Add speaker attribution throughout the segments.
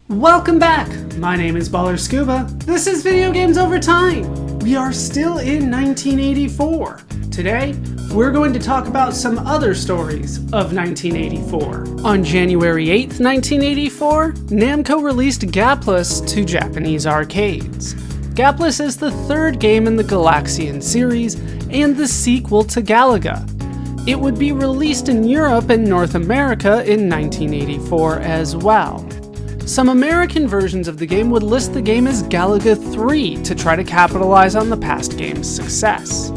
Speaker 1: Welcome back! My name is Baller Scuba. This is Video Games Over Time. We are still in 1984. Today, we're going to talk about some other stories of 1984. On January 8th, 1984, Namco released Gaplus to Japanese arcades. Gaplus is the third game in the Galaxian series and the sequel to Galaga. It would be released in Europe and North America in 1984 as well. Some American versions of the game would list the game as Galaga 3 to try to capitalize on the past game's success.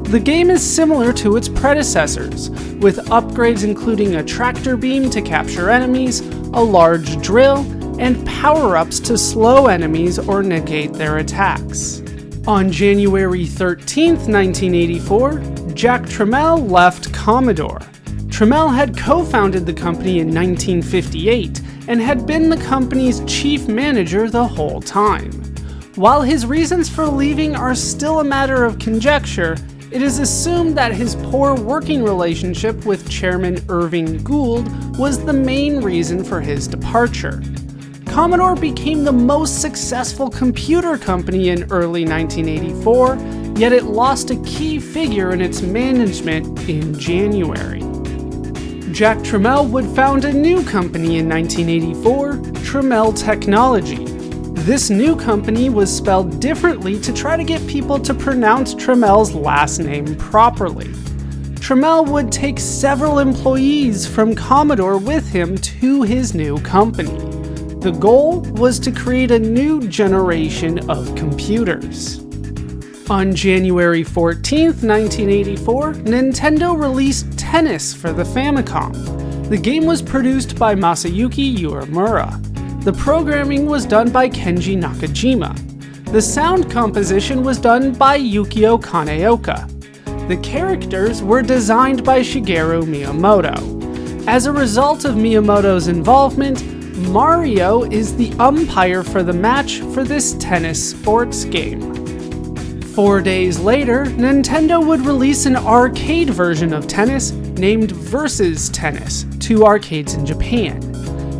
Speaker 1: The game is similar to its predecessors, with upgrades including a tractor beam to capture enemies, a large drill, and power-ups to slow enemies or negate their attacks. On January 13th, 1984, Jack Tramiel left Commodore. Tramiel had co-founded the company in 1958 and had been the company's chief manager the whole time. While his reasons for leaving are still a matter of conjecture, it is assumed that his poor working relationship with Chairman Irving Gould was the main reason for his departure. Commodore became the most successful computer company in early 1984, yet it lost a key figure in its management in January. Jack Tramiel would found a new company in 1984, Tramiel Technology. This new company was spelled differently to try to get people to pronounce Tramiel's last name properly. Tramiel would take several employees from Commodore with him to his new company. The goal was to create a new generation of computers. On January 14th, 1984, Nintendo released Tennis for the Famicom. The game was produced by Masayuki Uemura. The programming was done by Kenji Nakajima. The sound composition was done by Yukio Kaneoka. The characters were designed by Shigeru Miyamoto. As a result of Miyamoto's involvement, Mario is the umpire for the match for this tennis sports game. 4 days later, Nintendo would release an arcade version of tennis named Versus Tennis to arcades in Japan.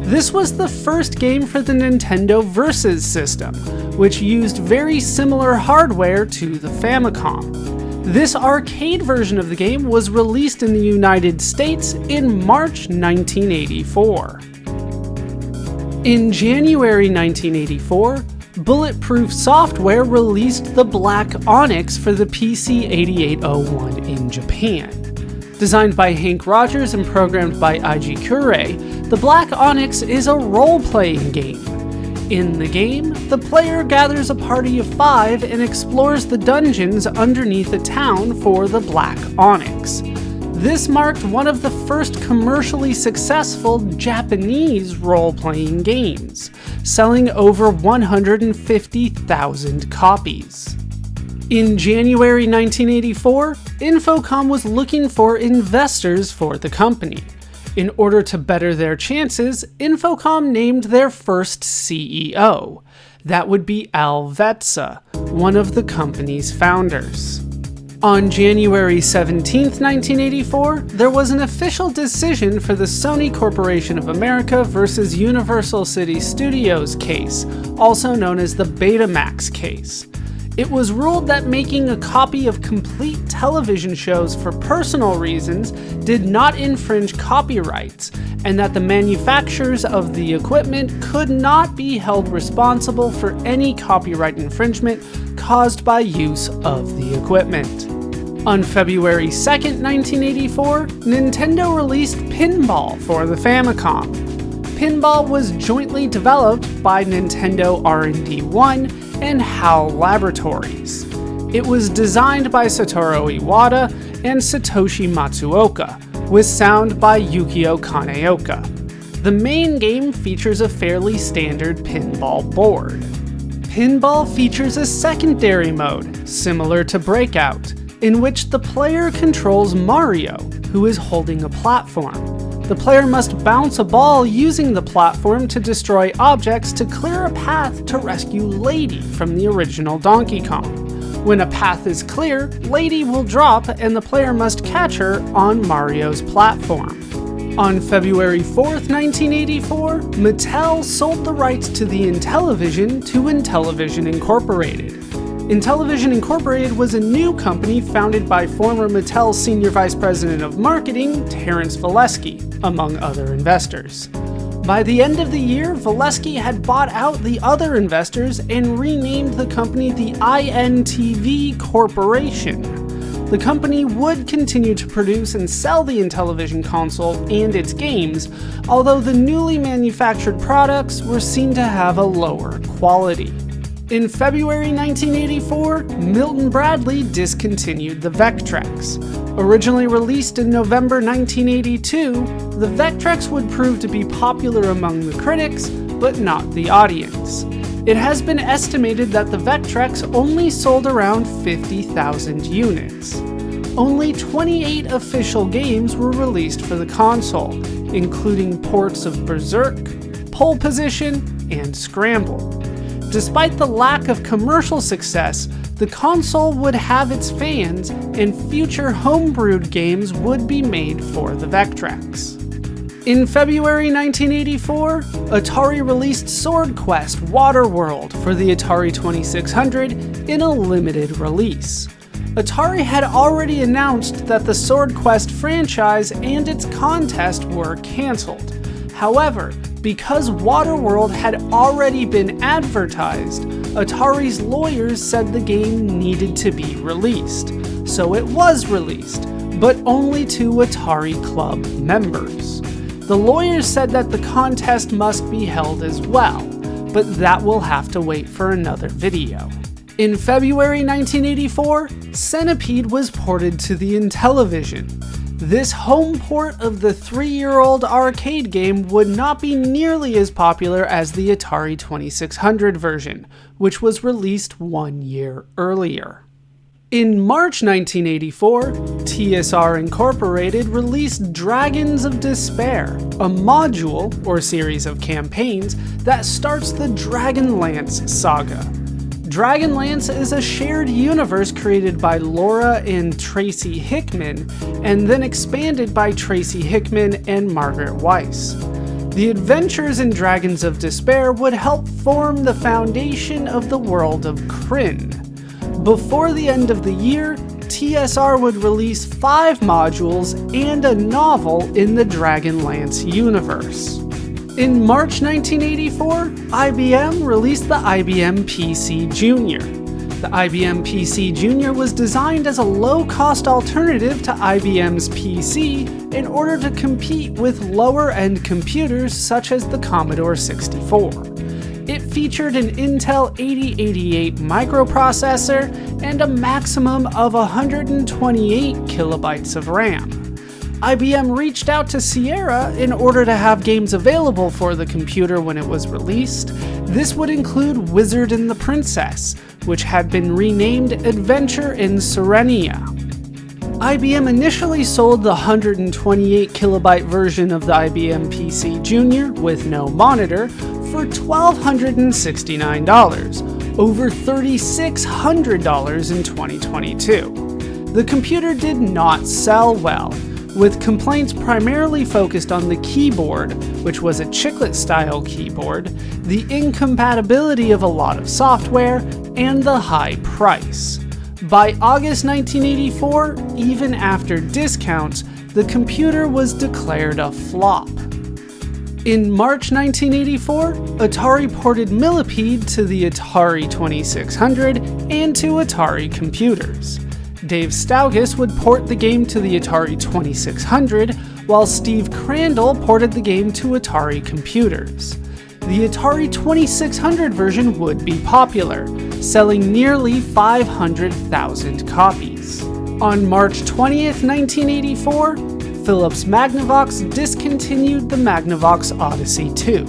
Speaker 1: This was the first game for the Nintendo Versus system, which used very similar hardware to the Famicom. This arcade version of the game was released in the United States in March 1984. In January 1984, Bulletproof Software released the Black Onyx for the PC 8801 in Japan. Designed by Hank Rogers and programmed by Eiji Kure, the Black Onyx is a role-playing game. In the game, the player gathers a party of 5 and explores the dungeons underneath a town for the Black Onyx. This marked one of the first commercially successful Japanese role-playing games, selling over 150,000 copies. In January 1984, Infocom was looking for investors for the company. In order to better their chances, Infocom named their first CEO. That would be Al Vetsa, one of the company's founders. On January 17, 1984, there was an official decision for the Sony Corporation of America versus Universal City Studios case, also known as the Betamax case. It was ruled that making a copy of complete television shows for personal reasons did not infringe copyrights, and that the manufacturers of the equipment could not be held responsible for any copyright infringement caused by use of the equipment. On February 2nd, 1984, Nintendo released Pinball for the Famicom. Pinball was jointly developed by Nintendo R&D 1 and HAL Laboratories. It was designed by Satoru Iwata and Satoshi Matsuoka, with sound by Yukio Kaneoka. The main game features a fairly standard pinball board. Pinball features a secondary mode, similar to Breakout, in which the player controls Mario, who is holding a platform. The player must bounce a ball using the platform to destroy objects to clear a path to rescue Lady from the original Donkey Kong. When a path is clear, Lady will drop and the player must catch her on Mario's platform. On February 4th, 1984, Mattel sold the rights to the Intellivision to Intellivision Incorporated. Intellivision Incorporated was a new company founded by former Mattel Senior Vice President of Marketing, Terrence Valesky, among other investors. By the end of the year, Valesky had bought out the other investors and renamed the company the INTV Corporation. The company would continue to produce and sell the Intellivision console and its games, although the newly manufactured products were seen to have a lower quality. In February 1984, Milton Bradley discontinued the Vectrex. Originally released in November 1982, the Vectrex would prove to be popular among the critics, but not the audience. It has been estimated that the Vectrex only sold around 50,000 units. Only 28 official games were released for the console, including ports of Berserk, Pole Position, and Scramble. Despite the lack of commercial success, the console would have its fans, and future homebrewed games would be made for the Vectrex. In February 1984, Atari released Sword Quest Waterworld for the Atari 2600 in a limited release. Atari had already announced that the Sword Quest franchise and its contest were cancelled. However, because Waterworld had already been advertised, Atari's lawyers said the game needed to be released. So it was released, but only to Atari Club members. The lawyers said that the contest must be held as well, but that will have to wait for another video. In February 1984, Centipede was ported to the Intellivision. This home port of the 3-year-old arcade game would not be nearly as popular as the Atari 2600 version, which was released 1 year earlier. In March 1984, TSR Incorporated released Dragons of Despair, a module, or series of campaigns, that starts the Dragonlance saga. Dragonlance is a shared universe created by Laura and Tracy Hickman, and then expanded by Tracy Hickman and Margaret Weiss. The adventures in Dragons of Despair would help form the foundation of the world of Krynn. Before the end of the year, TSR would release 5 modules and a novel in the Dragonlance universe. In March 1984, IBM released the IBM PC Junior. The IBM PC Junior was designed as a low-cost alternative to IBM's PC in order to compete with lower-end computers such as the Commodore 64. It featured an Intel 8088 microprocessor and a maximum of 128 kilobytes of RAM. IBM reached out to Sierra in order to have games available for the computer when it was released. This would include Wizard and the Princess, which had been renamed Adventure in Serenia. IBM initially sold the 128 kilobyte version of the IBM PC Junior with no monitor for $1,269, over $3,600 in 2022. The computer did not sell well, with complaints primarily focused on the keyboard, which was a chiclet-style keyboard, the incompatibility of a lot of software, and the high price. By August 1984, even after discounts, the computer was declared a flop. In March 1984, Atari ported Millipede to the Atari 2600 and to Atari computers. Dave Staugus would port the game to the Atari 2600, while Steve Crandall ported the game to Atari computers. The Atari 2600 version would be popular, selling nearly 500,000 copies. On March 20th, 1984, Philips Magnavox discontinued the Magnavox Odyssey 2.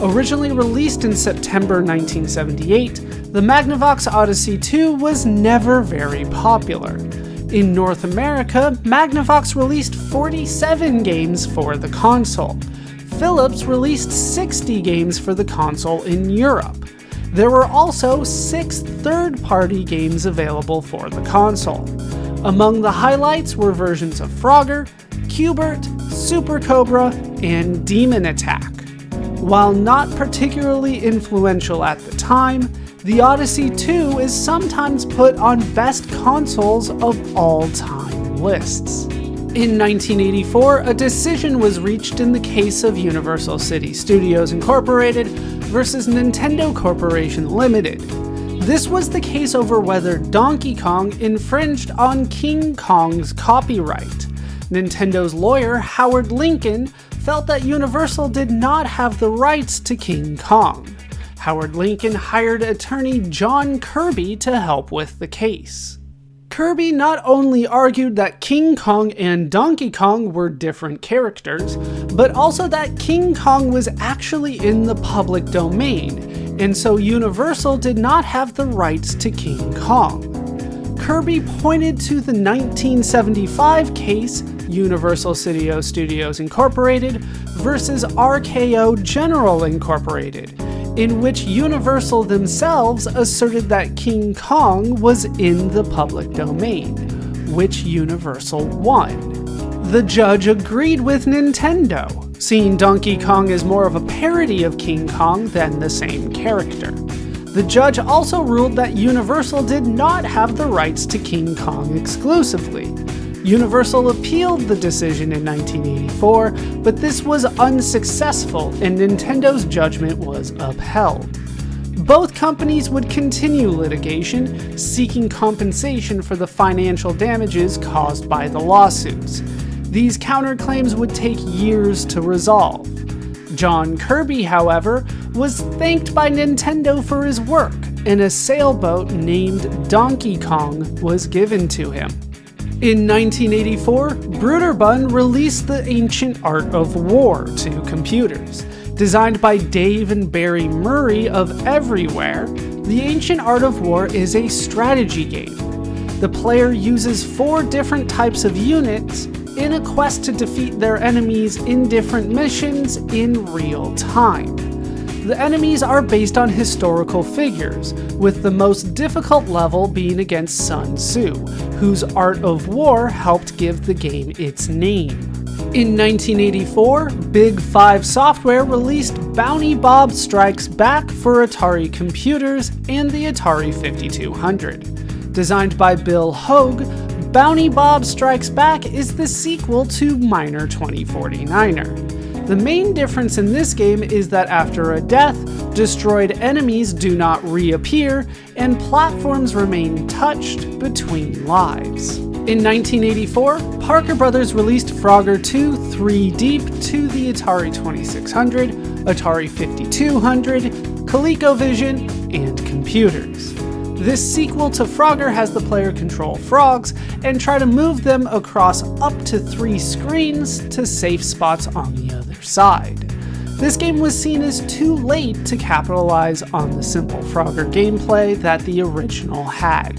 Speaker 1: Originally released in September 1978, the Magnavox Odyssey 2 was never very popular. In North America, Magnavox released 47 games for the console. Philips released 60 games for the console in Europe. There were also 6 third-party games available for the console. Among the highlights were versions of Frogger, Q*bert, Super Cobra, and Demon Attack. While not particularly influential at the time, the Odyssey 2 is sometimes put on best consoles of all time lists. In 1984, a decision was reached in the case of Universal City Studios Incorporated versus Nintendo Corporation Limited. This was the case over whether Donkey Kong infringed on King Kong's copyright. Nintendo's lawyer, Howard Lincoln, felt that Universal did not have the rights to King Kong. Howard Lincoln hired attorney John Kirby to help with the case. Kirby not only argued that King Kong and Donkey Kong were different characters, but also that King Kong was actually in the public domain, and so Universal did not have the rights to King Kong. Kirby pointed to the 1975 case, Universal Studios Incorporated versus RKO General Incorporated, in which Universal themselves asserted that King Kong was in the public domain, which Universal won. The judge agreed with Nintendo, seeing Donkey Kong as more of a parody of King Kong than the same character. The judge also ruled that Universal did not have the rights to King Kong exclusively. Universal appealed the decision in 1984, but this was unsuccessful and Nintendo's judgment was upheld. Both companies would continue litigation, seeking compensation for the financial damages caused by the lawsuits. These counterclaims would take years to resolve. John Kirby, however, was thanked by Nintendo for his work, and a sailboat named Donkey Kong was given to him. In 1984, Broderbund released The Ancient Art of War to computers. Designed by Dave and Barry Murray of Everywhere, The Ancient Art of War is a strategy game. The player uses 4 different types of units in a quest to defeat their enemies in different missions in real time. The enemies are based on historical figures, with the most difficult level being against Sun Tzu, whose Art of War helped give the game its name. In 1984, Big 5 Software released Bounty Bob Strikes Back for Atari computers and the Atari 5200. Designed by Bill Hogue, Bounty Bob Strikes Back is the sequel to Miner 2049er. The main difference in this game is that after a death, destroyed enemies do not reappear, and platforms remain touched between lives. In 1984, Parker Brothers released Frogger 2 3 Deep to the Atari 2600, Atari 5200, ColecoVision, and computers. This sequel to Frogger has the player control frogs and try to move them across up to 3 screens to safe spots on the other side. This game was seen as too late to capitalize on the simple Frogger gameplay that the original had.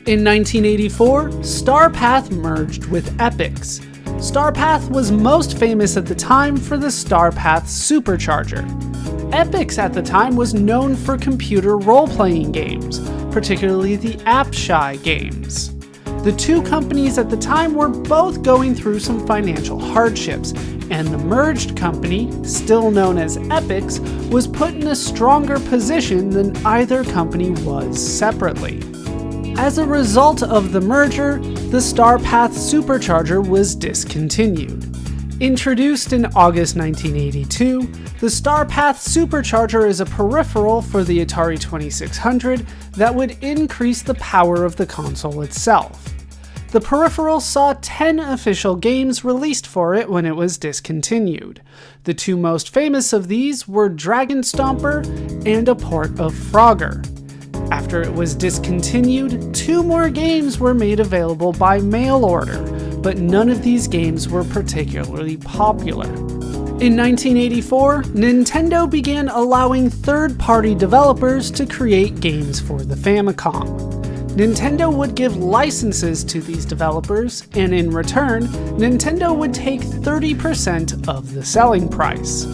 Speaker 1: In 1984, Starpath merged with Epyx. Starpath was most famous at the time for the Starpath Supercharger. Epyx at the time was known for computer role-playing games, particularly the AppShy games. The two companies at the time were both going through some financial hardships, and the merged company, still known as Epyx, was put in a stronger position than either company was separately. As a result of the merger, the Starpath Supercharger was discontinued. Introduced in August 1982, the Starpath Supercharger is a peripheral for the Atari 2600 that would increase the power of the console itself. The peripheral saw 10 official games released for it when it was discontinued. The two most famous of these were Dragon Stomper and a port of Frogger. After it was discontinued, 2 more games were made available by mail order, but none of these games were particularly popular. In 1984, Nintendo began allowing third-party developers to create games for the Famicom. Nintendo would give licenses to these developers, and in return, Nintendo would take 30% of the selling price.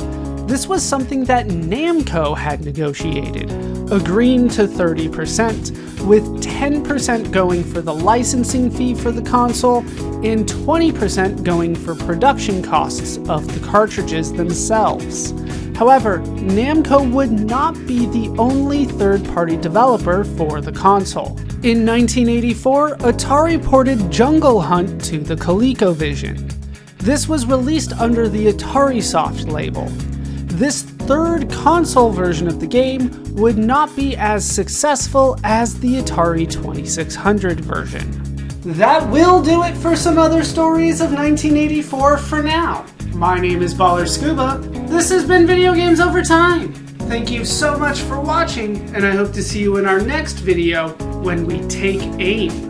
Speaker 1: This was something that Namco had negotiated, agreeing to 30%, with 10% going for the licensing fee for the console and 20% going for production costs of the cartridges themselves. However, Namco would not be the only third-party developer for the console. In 1984, Atari ported Jungle Hunt to the ColecoVision. This was released under the AtariSoft label. This third console version of the game would not be as successful as the Atari 2600 version. That will do it for some other stories of 1984 for now. My name is BallerScuba. This has been Video Games Over Time. Thank you so much for watching, and I hope to see you in our next video when we take aim.